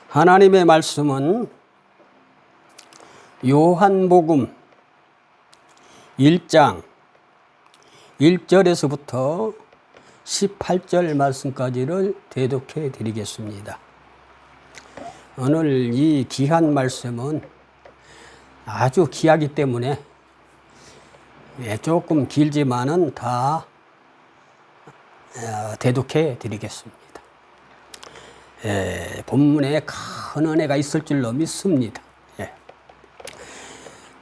하나님의 말씀은 요한복음 1장 1절에서부터 18절 말씀까지를 대독해 드리겠습니다. 오늘 이 귀한 말씀은 아주 귀하기 때문에 조금 길지만은 다 대독해 드리겠습니다. 본문에 큰 은혜가 있을 줄로 믿습니다.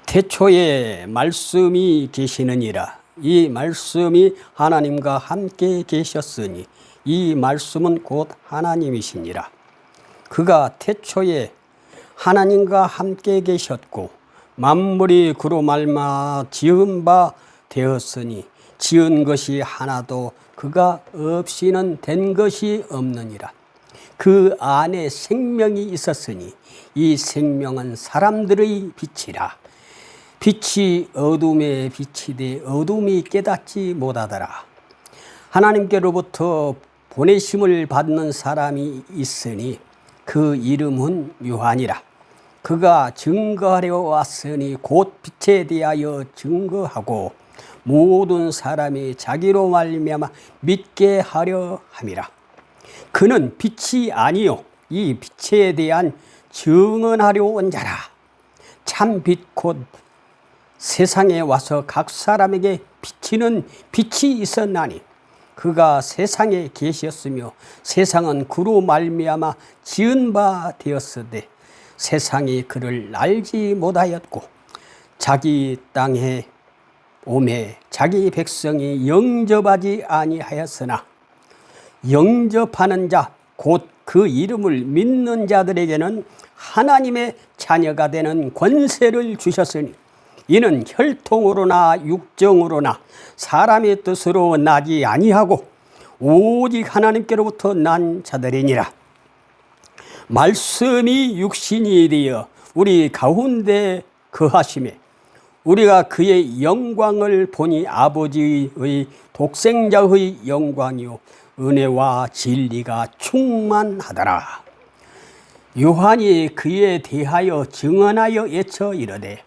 태초에 말씀이 계시느니라. 이 말씀이 하나님과 함께 계셨으니 이 말씀은 곧 하나님이시니라. 그가 태초에 하나님과 함께 계셨고 만물이 그로 말미암아 지은 바 되었으니 지은 것이 하나도 그가 없이는 된 것이 없느니라. 그 안에 생명이 있었으니 이 생명은 사람들의 빛이라. 빛이 어둠에 비치되 어둠이 깨닫지 못하더라. 하나님께로부터 보내심을 받는 사람이 있으니 그 이름은 요한이라. 그가 증거하려 왔으니 곧 빛에 대하여 증거하고 모든 사람이 자기로 말미암아 믿게 하려 함이라. 그는 빛이 아니요 이 빛에 대한 증언하려 온 자라. 참 빛 곧 세상에 와서 각 사람에게 비치는 빛이 있었나니 그가 세상에 계셨으며 세상은 그로 말미암아 지은 바 되었으되 세상이 그를 알지 못하였고 자기 땅에 오매 자기 백성이 영접하지 아니하였으나 영접하는 자 곧 그 이름을 믿는 자들에게는 하나님의 자녀가 되는 권세를 주셨으니 이는 혈통으로나 육정으로나 사람의 뜻으로 나지 아니하고 오직 하나님께로부터 난 자들이니라. 말씀이 육신이 되어 우리 가운데 거하심에 우리가 그의 영광을 보니 아버지의 독생자의 영광이요 은혜와 진리가 충만하더라. 요한이 그에 대하여 증언하여 외쳐 이르되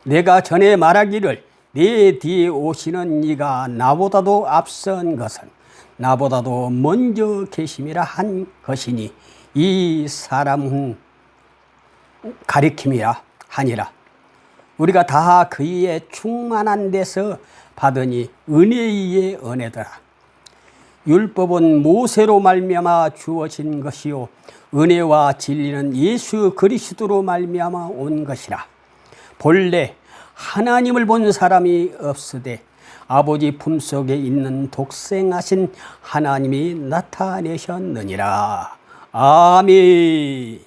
내가 전에 말하기를 내 뒤에 오시는 이가 나보다도 앞선 것은 나보다도 먼저 계심이라 한 것이니 이 사람은 가리킴이라 하니라. 우리가 다 그의 충만한 데서 받으니 은혜의 은혜더라. 율법은 모세로 말미암아 주어진 것이요 은혜와 진리는 예수 그리스도로 말미암아 온 것이라. 본래 하나님을 본 사람이 없으되 아버지 품속에 있는 독생하신 하나님이 나타내셨느니라. 아멘.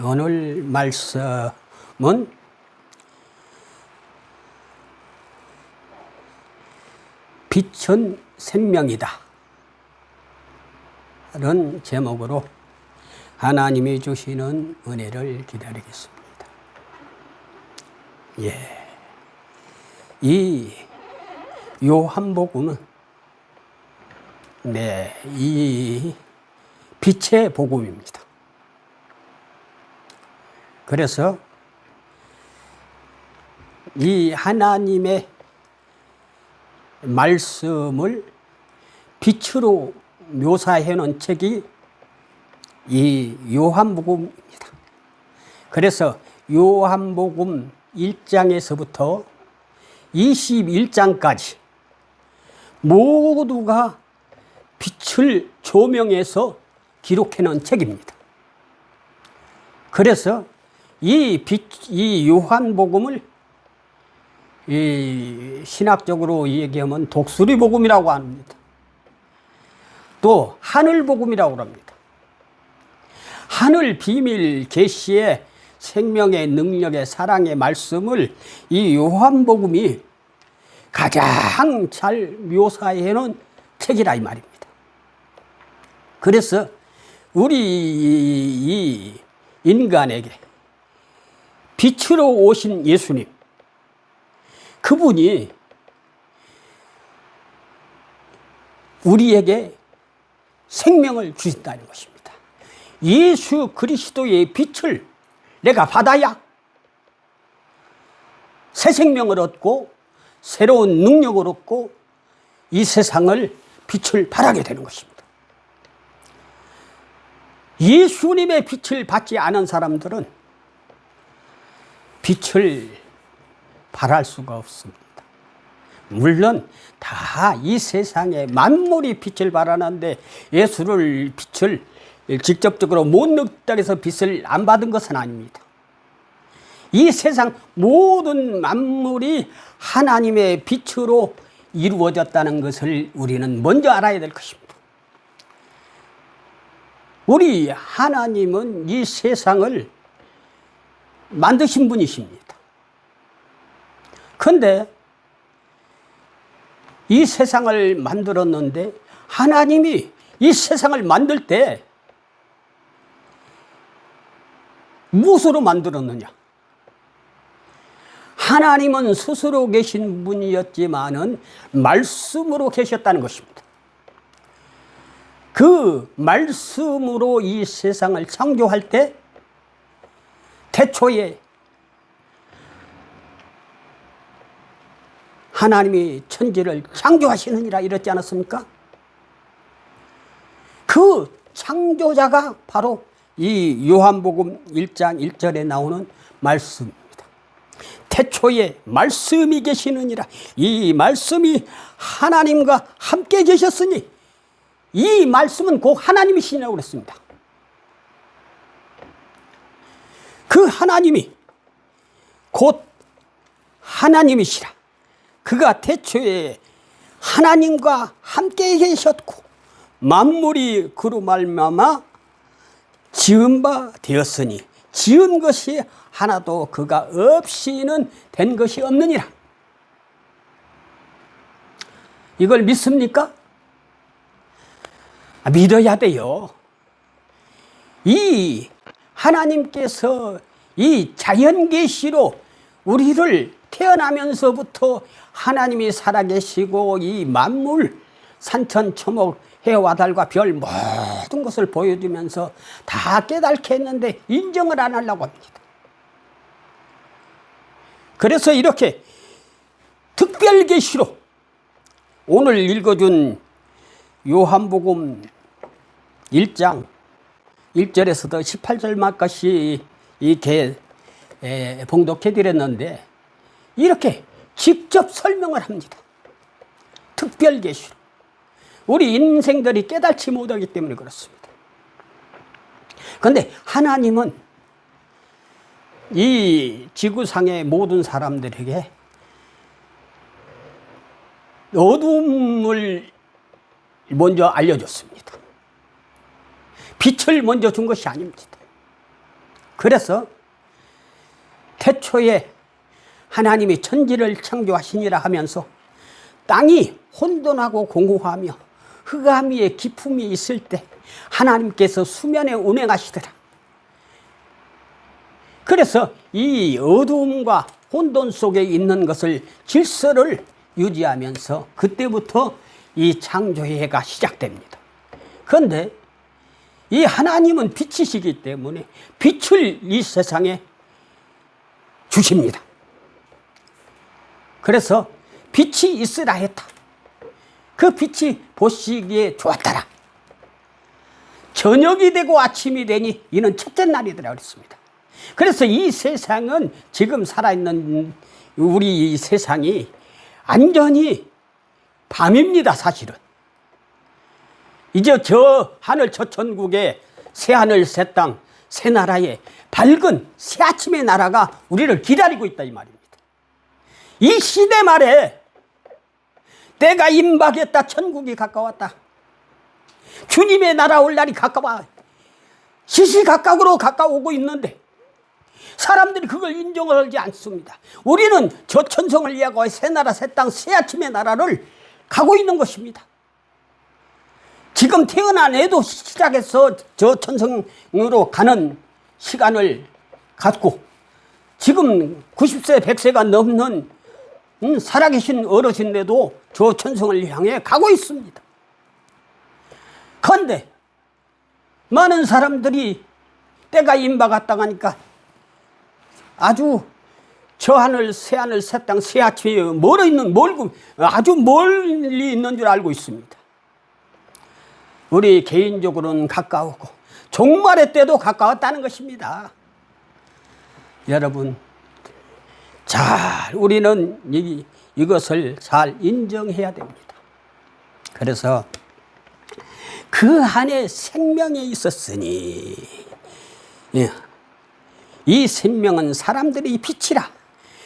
오늘 말씀은 빛은 생명이다 라는 제목으로 하나님이 주시는 은혜를 기다리겠습니다. 이 요한복음은 이 빛의 복음입니다. 그래서 이 하나님의 말씀을 빛으로 묘사해 놓은 책이 이 요한복음입니다. 그래서 요한복음 1장에서부터 21장까지 모두가 빛을 조명해서 기록해 놓은 책입니다. 그래서 이 요한복음을 신학적으로 얘기하면 독수리복음이라고 합니다. 또 하늘복음이라고 합니다. 하늘 비밀 계시의 생명의 능력의 사랑의 말씀을 이 요한복음이 가장 잘 묘사해 놓은 책이라 이 말입니다. 그래서 우리 이 인간에게 빛으로 오신 예수님, 그분이 우리에게 생명을 주신다는 것입니다. 예수 그리스도의 빛을 내가 받아야 새 생명을 얻고 새로운 능력을 얻고 이 세상을 빛을 발하게 되는 것입니다. 예수님의 빛을 받지 않은 사람들은 빛을 발할 수가 없습니다. 물론 다 이 세상에 만물이 빛을 발하는데 예수를 빛을 직접적으로 못 넣었다고 해서 빛을 안 받은 것은 아닙니다. 이 세상 모든 만물이 하나님의 빛으로 이루어졌다는 것을 우리는 먼저 알아야 될 것입니다. 우리 하나님은 이 세상을 만드신 분이십니다. 그런데 이 세상을 만들었는데 하나님이 이 세상을 만들 때 무엇으로 만들었느냐? 하나님은 스스로 계신 분이었지만은 말씀으로 계셨다는 것입니다. 그 말씀으로 이 세상을 창조할 때 태초에 하나님이 천지를 창조하시느니라 이랬지 않았습니까? 그 창조자가 바로 이 요한복음 1장 1절에 나오는 말씀입니다. 태초에 말씀이 계시느니라. 이 말씀이 하나님과 함께 계셨으니 이 말씀은 곧 하나님이시라고 그랬습니다. 그 하나님이 곧 하나님이시라. 그가 태초에 하나님과 함께 계셨고 만물이 그로 말미암아 지은 바 되었으니 지은 것이 하나도 그가 없이는 된 것이 없느니라. 이걸 믿습니까? 믿어야 돼요. 이 하나님께서 이 자연계시로 우리를 태어나면서부터 하나님이 살아계시고 이 만물 산천초목 해와 달과 별 모든 것을 보여주면서 다 깨닫게 했는데 인정을 안 하려고 합니다. 그래서 이렇게 특별계시로 오늘 읽어준 요한복음 1장 1절에서도 18절 말까지 이렇게 봉독해 드렸는데 이렇게 직접 설명을 합니다. 특별계시로. 우리 인생들이 깨닫지 못하기 때문에 그렇습니다. 그런데 하나님은 이 지구상의 모든 사람들에게 어둠을 먼저 알려줬습니다. 빛을 먼저 준 것이 아닙니다. 그래서 태초에 하나님이 천지를 창조하시니라 하면서 땅이 혼돈하고 공고하며 흑암의 깊음이 있을 때 하나님께서 수면에 운행하시더라. 그래서 이 어두움과 혼돈 속에 있는 것을 질서를 유지하면서 그때부터 이 창조의 해가 시작됩니다. 그런데 이 하나님은 빛이시기 때문에 빛을 이 세상에 주십니다. 그래서 빛이 있으라 했다. 그 빛이 보시기에 좋았더라. 저녁이 되고 아침이 되니 이는 첫째 날이더라 그랬습니다. 그래서 이 세상은 지금 살아있는 우리 이 세상이 완전히 밤입니다. 사실은 이제 저 하늘 저 천국에 새하늘 새 땅 새 나라에 밝은 새 아침의 나라가 우리를 기다리고 있다 이 말입니다. 이 시대 말에 때가 임박했다. 천국이 가까웠다. 주님의 나라 올 날이 가까워 시시각각으로 가까워오고 있는데 사람들이 그걸 인정을 하지 않습니다. 우리는 저 천성을 이야기하고 새 나라 새 땅 새 아침의 나라를 가고 있는 것입니다. 지금 태어난 애도 시작해서 저 천성으로 가는 시간을 갖고 지금 90세 100세가 넘는 살아계신 어르신들도 저 천성을 향해 가고 있습니다. 그런데 많은 사람들이 때가 임박았다 하니까 아주 저 하늘 새 하늘 새 땅 새 아침이 멀어 있는 멀고 아주 멀리 있는 줄 알고 있습니다. 우리 개인적으로는 가까우고 종말의 때도 가까웠다는 것입니다. 여러분, 잘 우리는 이것을 잘 인정해야 됩니다. 그래서 그 안에 생명이 있었으니 이 생명은 사람들의 빛이라.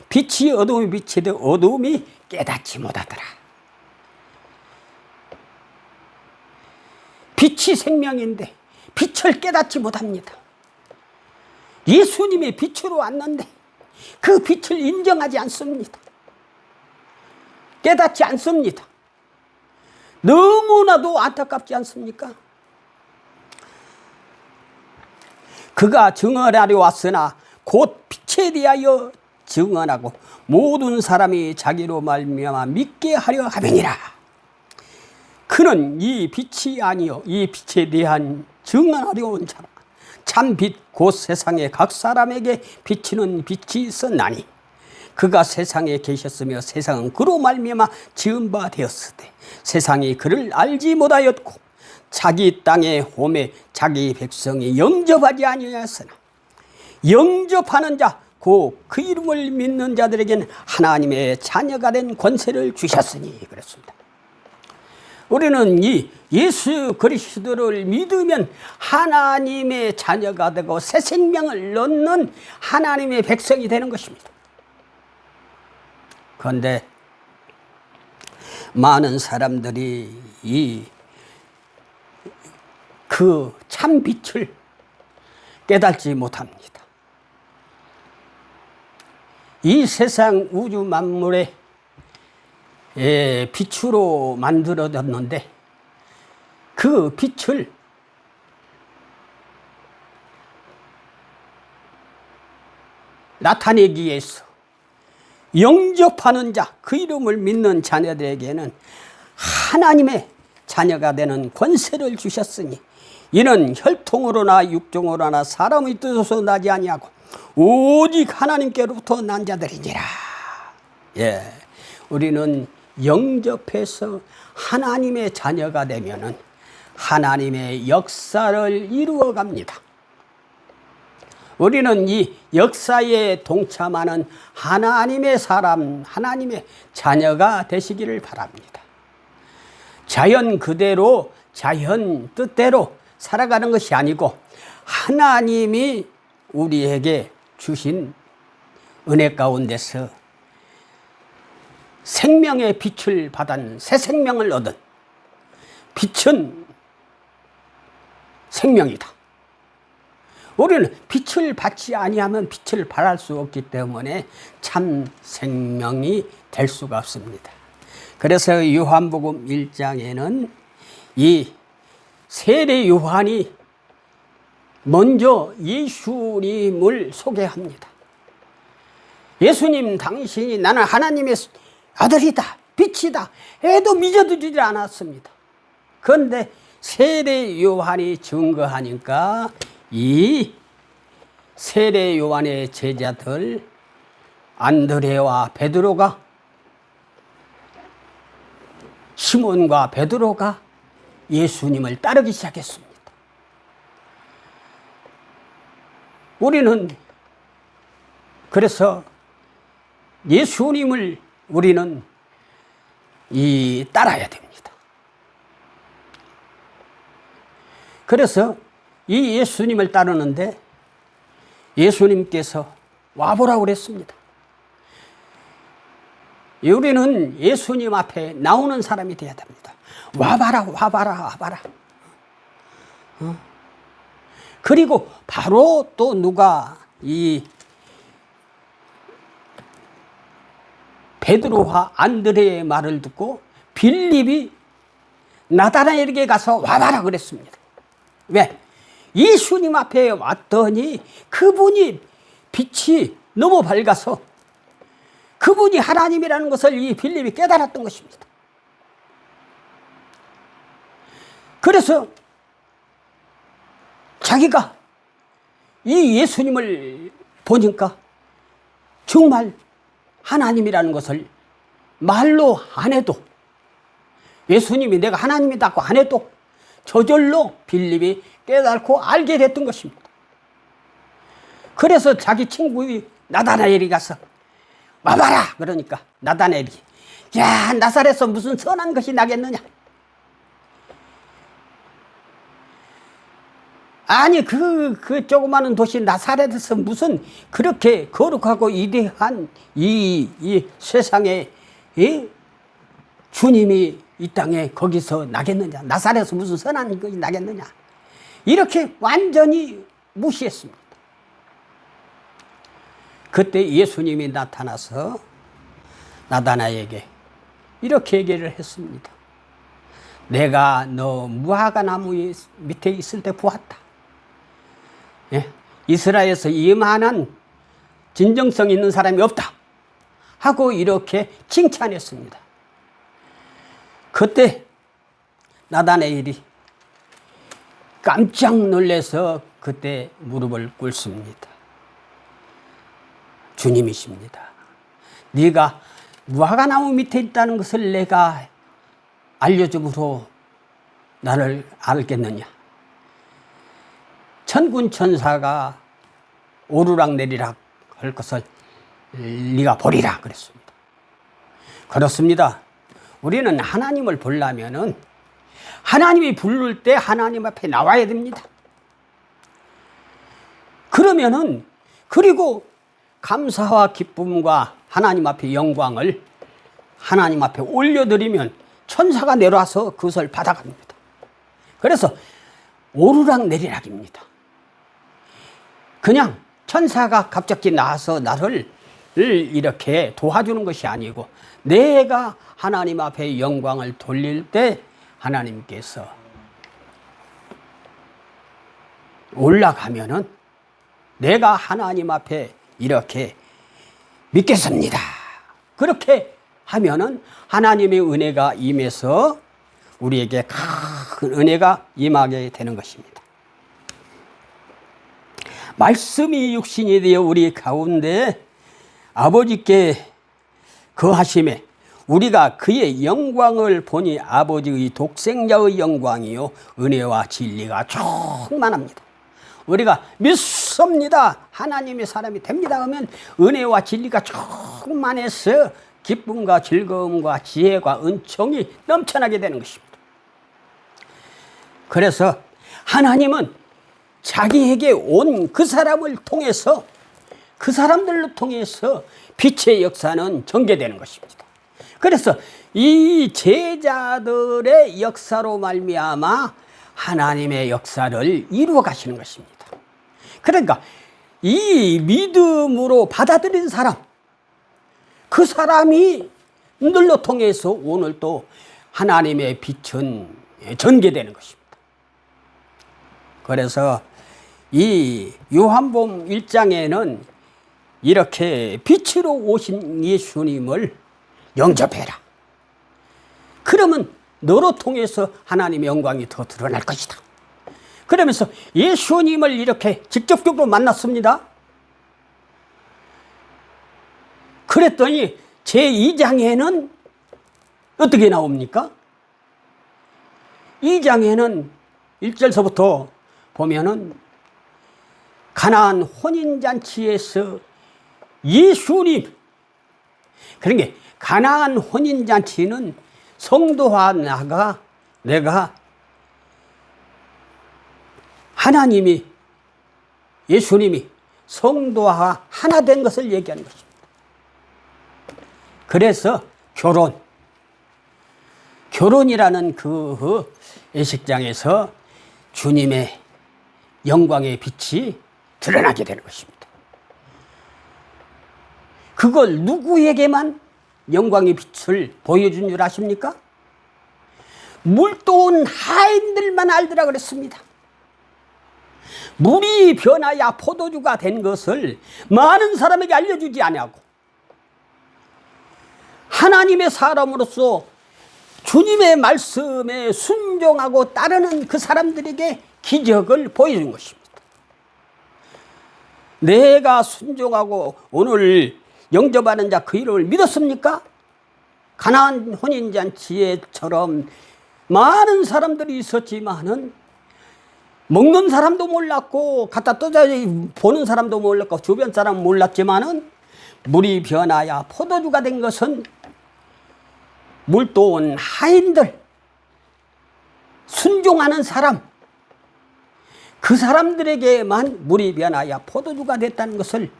빛이 어둠이 비치되 어둠이 깨닫지 못하더라. 빛이 생명인데 빛을 깨닫지 못합니다. 예수님의 빛으로 왔는데 그 빛을 인정하지 않습니다. 깨닫지 않습니다. 너무나도 안타깝지 않습니까? 그가 증언하려 왔으나 곧 빛에 대하여 증언하고 모든 사람이 자기로 말미암아 믿게 하려 함이니라. 그는 이 빛이 아니요 이 빛에 대한 증언하려 온 자라. 참 빛 곧 세상에 각 사람에게 비치는 빛이 있었나니 그가 세상에 계셨으며 세상은 그로 말미암아 지은 바 되었으되 세상이 그를 알지 못하였고 자기 땅의 홈에 자기 백성이 영접하지 아니하였으나 영접하는 자 곧 그 이름을 믿는 자들에게는 하나님의 자녀가 된 권세를 주셨으니 그랬습니다. 우리는 이 예수 그리스도를 믿으면 하나님의 자녀가 되고 새 생명을 얻는 하나님의 백성이 되는 것입니다. 그런데 많은 사람들이 그 참 빛을 깨닫지 못합니다. 이 세상 우주 만물의 빛으로 만들어졌는데 그 빛을 나타내기 위해서 영접하는 자, 그 이름을 믿는 자녀들에게는 하나님의 자녀가 되는 권세를 주셨으니 이는 혈통으로나 육종으로나 사람의 뜻으로 나지 아니하고 오직 하나님께로부터 난 자들이니라. 우리는 영접해서 하나님의 자녀가 되면은 하나님의 역사를 이루어 갑니다. 우리는 이 역사에 동참하는 하나님의 사람, 하나님의 자녀가 되시기를 바랍니다. 자연 그대로, 자연 뜻대로 살아가는 것이 아니고 하나님이 우리에게 주신 은혜 가운데서 생명의 빛을 받은 새 생명을 얻은 빛은 생명이다. 우리는 빛을 받지 아니하면 빛을 발할 수 없기 때문에 참 생명이 될 수가 없습니다. 그래서 요한복음 1장에는 이 세례 요한이 먼저 예수님을 소개합니다. 예수님, 당신이 나는 하나님의 아들이다, 빛이다 해도 믿어주지 않았습니다. 그런데 세례 요한이 증거하니까 이 세례 요한의 제자들 안드레와 베드로가, 시몬과 베드로가 예수님을 따르기 시작했습니다. 우리는 그래서 예수님을 우리는 따라야 됩니다. 그래서 이 예수님을 따르는데 예수님께서 와보라고 그랬습니다. 우리는 예수님 앞에 나오는 사람이 되어야 됩니다. 와봐라, 와봐라, 와봐라. 그리고 바로 또 누가 이 베드로와 안드레의 말을 듣고 빌립이 나다나엘에게 가서 와봐라 그랬습니다. 왜? 예수님 앞에 왔더니 그분이 빛이 너무 밝아서 그분이 하나님이라는 것을 이 빌립이 깨달았던 것입니다. 그래서 자기가 이 예수님을 보니까 정말 하나님이라는 것을 말로 안 해도, 예수님이 내가 하나님이라고 안 해도 저절로 빌립이 깨닫고 알게 됐던 것입니다. 그래서 자기 친구 나다나엘이 가서 와봐라 그러니까 나다나엘이, 야, 나사렛에서 무슨 선한 것이 나겠느냐. 아니 그 조그마한 도시 나사렛에서 무슨 그렇게 거룩하고 위대한 이 세상에 주님이 이 땅에 거기서 나겠느냐. 나사렛에서 무슨 선한 것이 나겠느냐. 이렇게 완전히 무시했습니다. 그때 예수님이 나타나서 나다나에게 이렇게 얘기를 했습니다. 내가 너 무화과나무 밑에 있을 때 보았다. 예? 이스라엘에서 이만한 진정성 있는 사람이 없다 하고 이렇게 칭찬했습니다. 그때 나다나엘이 깜짝 놀라서 그때 무릎을 꿇습니다. 주님이십니다. 네가 무화과나무 밑에 있다는 것을 내가 알려줌으로 나를 알겠느냐. 천군 천사가 오르락 내리락 할 것을 네가 보리라 그랬습니다. 그렇습니다. 우리는 하나님을 보려면은 하나님이 부를 때 하나님 앞에 나와야 됩니다. 그러면은 그리고 감사와 기쁨과 하나님 앞에 영광을 하나님 앞에 올려드리면 천사가 내려와서 그것을 받아갑니다. 그래서 오르락 내리락입니다. 그냥 천사가 갑자기 나와서 나를 이렇게 도와주는 것이 아니고 내가 하나님 앞에 영광을 돌릴 때 하나님께서 올라가면은 내가 하나님 앞에 이렇게 믿겠습니다. 그렇게 하면은 하나님의 은혜가 임해서 우리에게 큰 은혜가 임하게 되는 것입니다. 말씀이 육신이 되어 우리 가운데 아버지께 거하심에 우리가 그의 영광을 보니 아버지의 독생자의 영광이요 은혜와 진리가 충만합니다. 우리가 믿습니다. 하나님의 사람이 됩니다 하면 은혜와 진리가 충만해서 기쁨과 즐거움과 지혜와 은총이 넘쳐나게 되는 것입니다. 그래서 하나님은 자기에게 온 그 사람을 통해서 그 사람들로 통해서 빛의 역사는 전개되는 것입니다. 그래서 이 제자들의 역사로 말미암아 하나님의 역사를 이루어 가시는 것입니다. 그러니까 이 믿음으로 받아들인 사람, 그 사람이 들로 통해서 오늘 또 하나님의 빛은 전개되는 것입니다. 그래서 이 요한복음 1장에는 이렇게 빛으로 오신 예수님을 영접해라. 그러면 너로 통해서 하나님의 영광이 더 드러날 것이다. 그러면서 예수님을 이렇게 직접적으로 만났습니다. 그랬더니 제2장에는 어떻게 나옵니까? 2장에는 1절서부터 보면은 가나안 혼인잔치에서 예수님, 그러니까 가나안 혼인잔치는 성도와 내가 하나님이 예수님이 성도와 하나 된 것을 얘기하는 것입니다. 그래서 결혼이라는 그 예식장에서 주님의 영광의 빛이 드러나게 되는 것입니다. 그걸 누구에게만 영광의 빛을 보여준 줄 아십니까? 물도온 하인들만 알더라 그랬습니다. 물이 변하여 포도주가 된 것을 많은 사람에게 알려주지 아니하고 하나님의 사람으로서 주님의 말씀에 순종하고 따르는 그 사람들에게 기적을 보여준 것입니다. 내가 순종하고 오늘 영접하는 자 그 이름을 믿었습니까? 가나안 혼인잔치에처럼 많은 사람들이 있었지만은 먹는 사람도 몰랐고 갖다 떠져 보는 사람도 몰랐고 주변 사람은 몰랐지만은 물이 변하여 포도주가 된 것은 물도 온 하인들, 순종하는 사람, 그 사람들에게만 물이 변하여 포도주가 됐다는 것을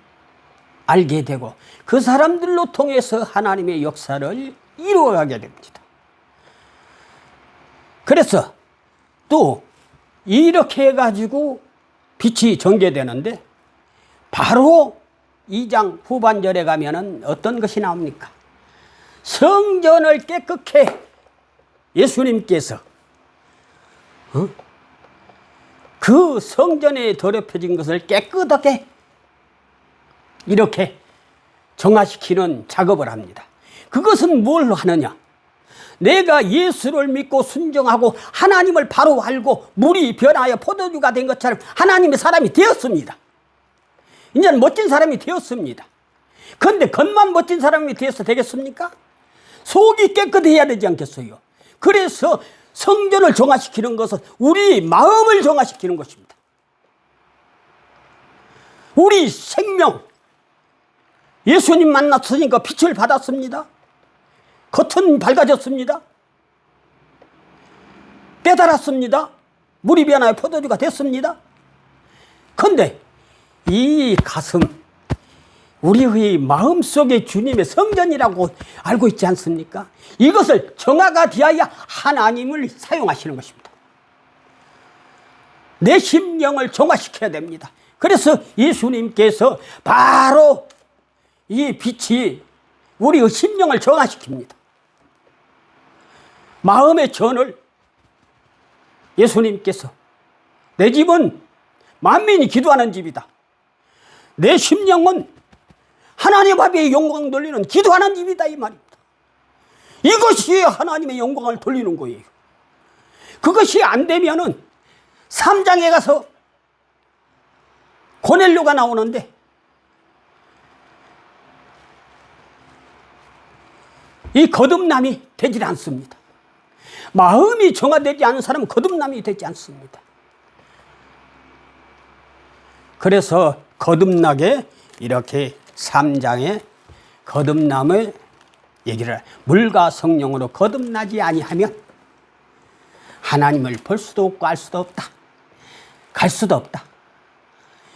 알게 되고 그 사람들로 통해서 하나님의 역사를 이루어가게 됩니다. 그래서 또 이렇게 해가지고 빛이 전개되는데 바로 2장 후반절에 가면은 어떤 것이 나옵니까? 성전을 깨끗게 예수님께서 그 성전에 더럽혀진 것을 깨끗하게 이렇게 정화시키는 작업을 합니다. 그것은 뭘 하느냐? 내가 예수를 믿고 순종하고 하나님을 바로 알고 물이 변하여 포도주가 된 것처럼 하나님의 사람이 되었습니다. 이제는 멋진 사람이 되었습니다. 그런데 겉만 멋진 사람이 되어서 되겠습니까? 속이 깨끗해야 되지 않겠어요? 그래서 성전을 정화시키는 것은 우리 마음을 정화시키는 것입니다. 우리 생명, 예수님 만났으니까 빛을 받았습니다. 겉은 밝아졌습니다. 깨달았습니다. 물이 변하여 포도주가 됐습니다. 그런데 이 가슴, 우리의 마음속에 주님의 성전이라고 알고 있지 않습니까? 이것을 정화가 되어야 하나님을 사용하시는 것입니다. 내 심령을 정화시켜야 됩니다. 그래서 예수님께서 바로 이 빛이 우리의 심령을 정화시킵니다. 마음의 전을 예수님께서 내 집은 만민이 기도하는 집이다. 내 심령은 하나님 앞에 영광 돌리는 기도하는 집이다 이 말입니다. 이것이 하나님의 영광을 돌리는 거예요. 그것이 안 되면은 3장에 가서 고넬료가 나오는데 이 거듭남이 되질 않습니다. 마음이 정화되지 않은 사람은 거듭남이 되지 않습니다. 그래서 거듭나게 이렇게 3장에 거듭남을 얘기를 물과 성령으로 거듭나지 아니하면 하나님을 볼 수도 없고 알 수도 없다. 갈 수도 없다.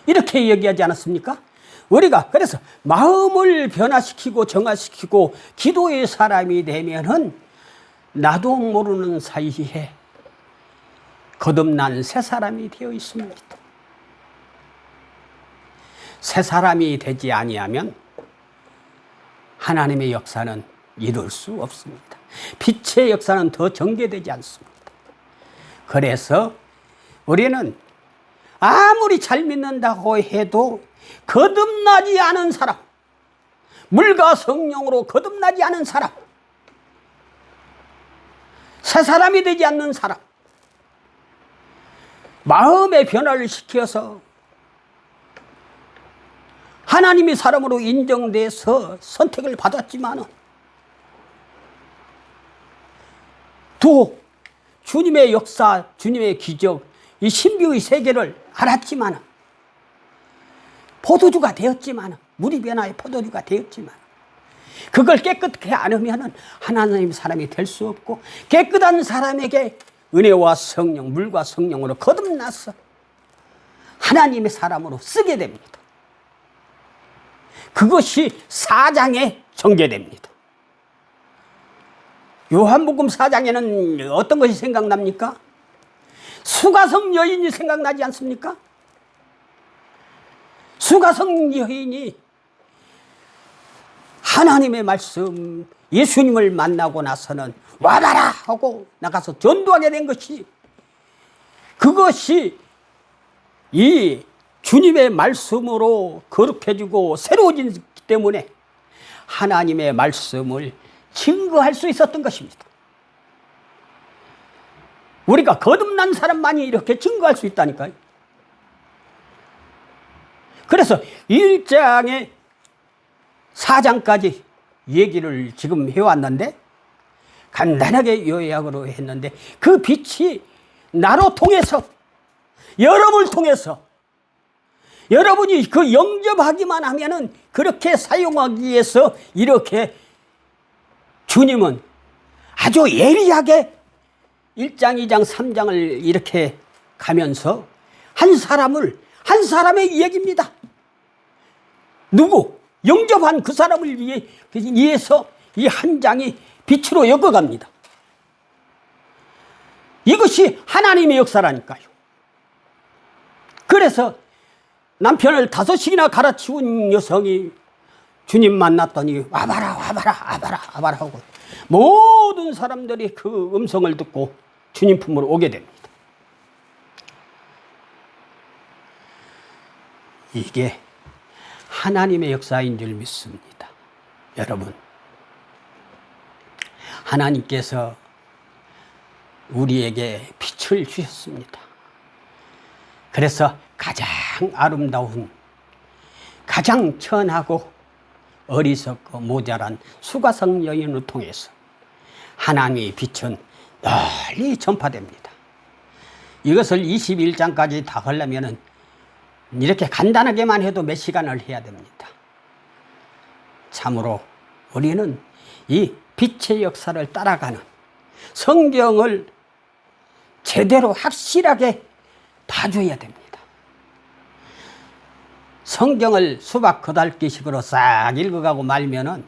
이렇게 얘기하지 않았습니까? 우리가 그래서 마음을 변화시키고 정화시키고 기도의 사람이 되면은 나도 모르는 사이에 거듭난 새 사람이 되어 있습니다. 새 사람이 되지 아니하면 하나님의 역사는 이룰 수 없습니다. 빛의 역사는 더 전개되지 않습니다. 그래서 우리는 아무리 잘 믿는다고 해도 거듭나지 않은 사람, 물과 성령으로 거듭나지 않은 사람, 새 사람이 되지 않는 사람, 마음의 변화를 시켜서 하나님의 사람으로 인정돼서 선택을 받았지만 또 주님의 역사, 주님의 기적, 이 신비의 세계를 알았지만 포도주가 되었지만 물이 변화해 포도주가 되었지만 그걸 깨끗하게 안 하면 하나님의 사람이 될 수 없고 깨끗한 사람에게 은혜와 성령, 물과 성령으로 거듭나서 하나님의 사람으로 쓰게 됩니다. 그것이 4장에 전개됩니다. 요한복음 4장에는 어떤 것이 생각납니까? 수가성 여인이 생각나지 않습니까? 수가성 여인이 하나님의 말씀, 예수님을 만나고 나서는 와봐라 하고 나가서 전도하게 된 것이 그것이 이 주님의 말씀으로 거룩해지고 새로워지기 때문에 하나님의 말씀을 증거할 수 있었던 것입니다. 우리가 거듭난 사람만이 이렇게 증거할 수 있다니까요. 그래서 1장에 4장까지 얘기를 지금 해왔는데 간단하게 요약으로 했는데 그 빛이 나로 통해서 여러분을 통해서 여러분이 그 영접하기만 하면은 그렇게 사용하기 위해서 이렇게 주님은 아주 예리하게 1장, 2장, 3장을 이렇게 가면서 한 사람의 얘기입니다. 누구? 영접한 그 사람을 위해서 이 한 장이 빛으로 엮어갑니다. 이것이 하나님의 역사라니까요. 그래서 남편을 5씩이나 갈아치운 여성이 주님 만났더니 와봐라 하고 모든 사람들이 그 음성을 듣고 주님 품으로 오게 됩니다. 이게 하나님의 역사인 줄 믿습니다. 여러분, 하나님께서 우리에게 빛을 주셨습니다. 그래서 가장 아름다운, 가장 천하고 어리석고 모자란 수가성 여인을 통해서 하나님의 빛은 널리 전파됩니다. 이것을 21장까지 다 하려면 이렇게 간단하게만 해도 몇 시간을 해야 됩니다. 참으로 우리는 이 빛의 역사를 따라가는 성경을 제대로 확실하게 봐줘야 됩니다. 성경을 수박 거달기식으로 싹 읽어가고 말면은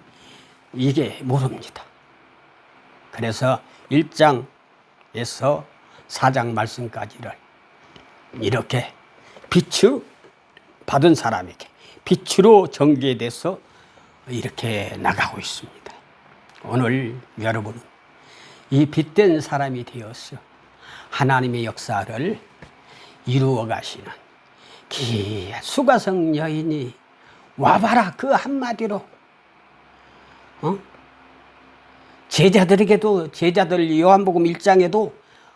이게 모릅니다. 그래서 1장에서 4장 말씀까지를 이렇게 빛을 받은 사람에게 빛으로 전개돼서 이렇게 나가고 있습니다. 오늘 여러분은 이 빛된 사람이 되어서 하나님의 역사를 이루어 가시는 귀한 수가성 여인이 와봐라 그 한마디로 제자들에게도 제자들 요한복음 1장에도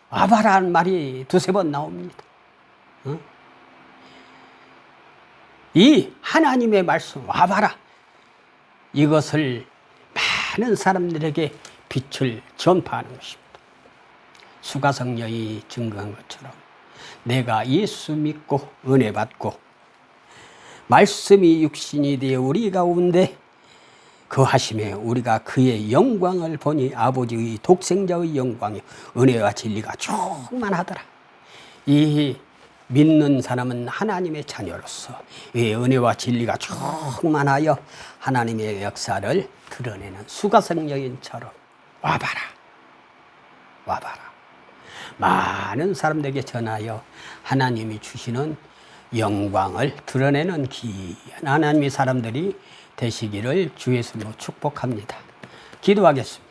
와봐라는 말이 2-3번 나옵니다. 이 하나님의 말씀 와봐라 이것을 많은 사람들에게 빛을 전파하는 것입니다. 수가성 여인이 증거한 것처럼 내가 예수 믿고 은혜 받고 말씀이 육신이 되어 우리 가운데 거하심에 우리가 그의 영광을 보니 아버지의 독생자의 영광이 은혜와 진리가 충만하더라. 이 믿는 사람은 하나님의 자녀로서 이 은혜와 진리가 충만하여 하나님의 역사를 드러내는 수가성 여인처럼 와봐라. 많은 사람들에게 전하여 하나님이 주시는 영광을 드러내는 귀한 하나님의 사람들이 되시기를 주 예수로 축복합니다. 기도하겠습니다.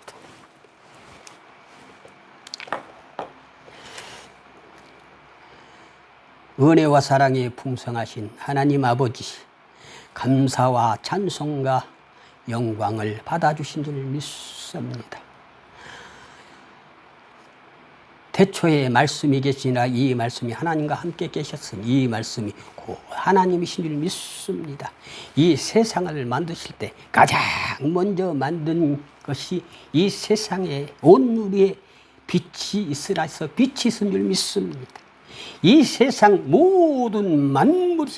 은혜와 사랑이 풍성하신 하나님 아버지, 감사와 찬송과 영광을 받아주신 줄 믿습니다. 태초에 말씀이 계시나 이 말씀이 하나님과 함께 계셨으니 이 말씀이 곧 하나님이신 줄 믿습니다. 이 세상을 만드실 때 가장 먼저 만든 것이 이 세상에 온 우리의 빛이 있으라 해서 빛이 있은 줄 믿습니다. 이 세상 모든 만물이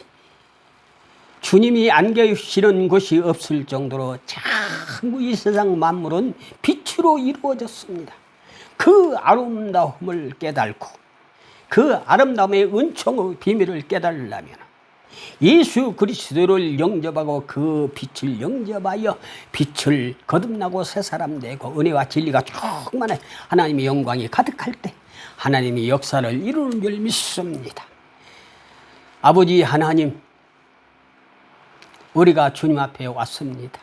주님이 안겨주시는 곳이 없을 정도로 전부 이 세상 만물은 빛으로 이루어졌습니다. 그 아름다움을 깨달고 그 아름다움의 은총의 비밀을 깨달으려면 예수 그리스도를 영접하고 그 빛을 영접하여 빛을 거듭나고 새 사람 되고 은혜와 진리가 충만해 하나님의 영광이 가득할 때 하나님의 역사를 이루는 줄 믿습니다. 아버지 하나님, 우리가 주님 앞에 왔습니다.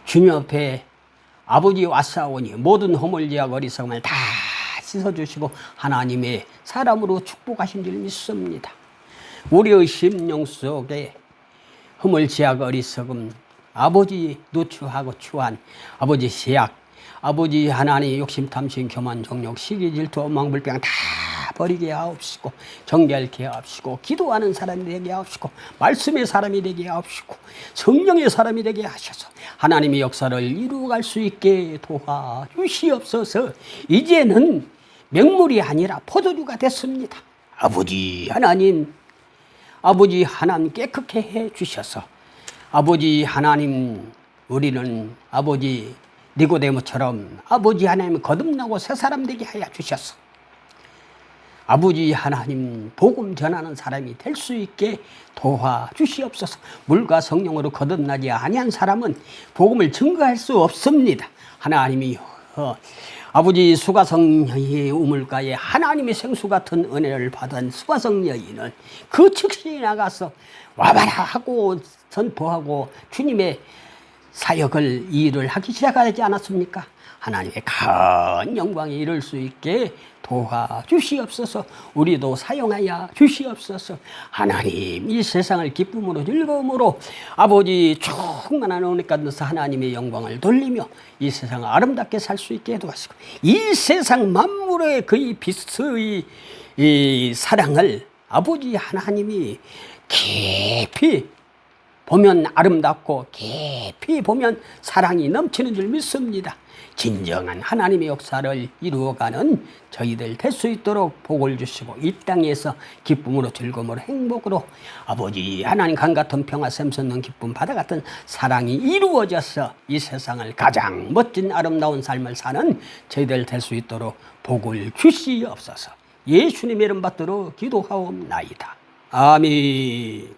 주님 앞에 아버지 왔사오니 모든 허물지와 어리석음을 다 씻어주시고 하나님의 사람으로 축복하신 줄 믿습니다. 우리의 심령 속에 허물지와 어리석음, 아버지 노추하고 추한 아버지 세악, 아버지 하나님 욕심 탐심 교만 정욕 시기 질투 원망 불평 다 버리게 하옵시고 정결케 하옵시고 기도하는 사람이 되게 하옵시고 말씀의 사람이 되게 하옵시고 성령의 사람이 되게 하셔서 하나님의 역사를 이루어갈 수 있게 도와주시옵소서. 이제는 맹물이 아니라 포도주가 됐습니다. 아버지 하나님 깨끗게 해 주셔서 아버지 하나님, 우리는 아버지 니고데모처럼 아버지 하나님 거듭나고 새 사람 되게 하여 주셔서 아버지 하나님 복음 전하는 사람이 될 수 있게 도와주시옵소서. 물과 성령으로 거듭나지 아니한 사람은 복음을 증거할 수 없습니다. 하나님이 아버지 수가성 여인의 우물가에 하나님의 생수 같은 은혜를 받은 수가성 여인은 그 즉시 나가서 와봐라 하고 선포하고 주님의 사역을 일을 하기 시작하지 않았습니까? 하나님의 큰 영광에 이를 수 있게 도와주시옵소서. 우리도 사용하여 주시옵소서. 하나님 이 세상을 기쁨으로 즐거움으로 아버지 충만한 은혜 가운데서 하나님의 영광을 돌리며 이 세상을 아름답게 살 수 있게 도와주시고 이 세상 만물의 그의 빛의 이 사랑을 아버지 하나님이 깊이 보면 아름답고 깊이 보면 사랑이 넘치는 줄 믿습니다. 진정한 하나님의 역사를 이루어가는 저희들 될 수 있도록 복을 주시고 이 땅에서 기쁨으로 즐거움으로 행복으로 아버지 하나님 강 같은 평화 샘솟는 기쁨 바다 같은 사랑이 이루어져서 이 세상을 가장 멋진 아름다운 삶을 사는 저희들 될 수 있도록 복을 주시옵소서. 예수님의 이름 받들어 기도하옵나이다. 아멘.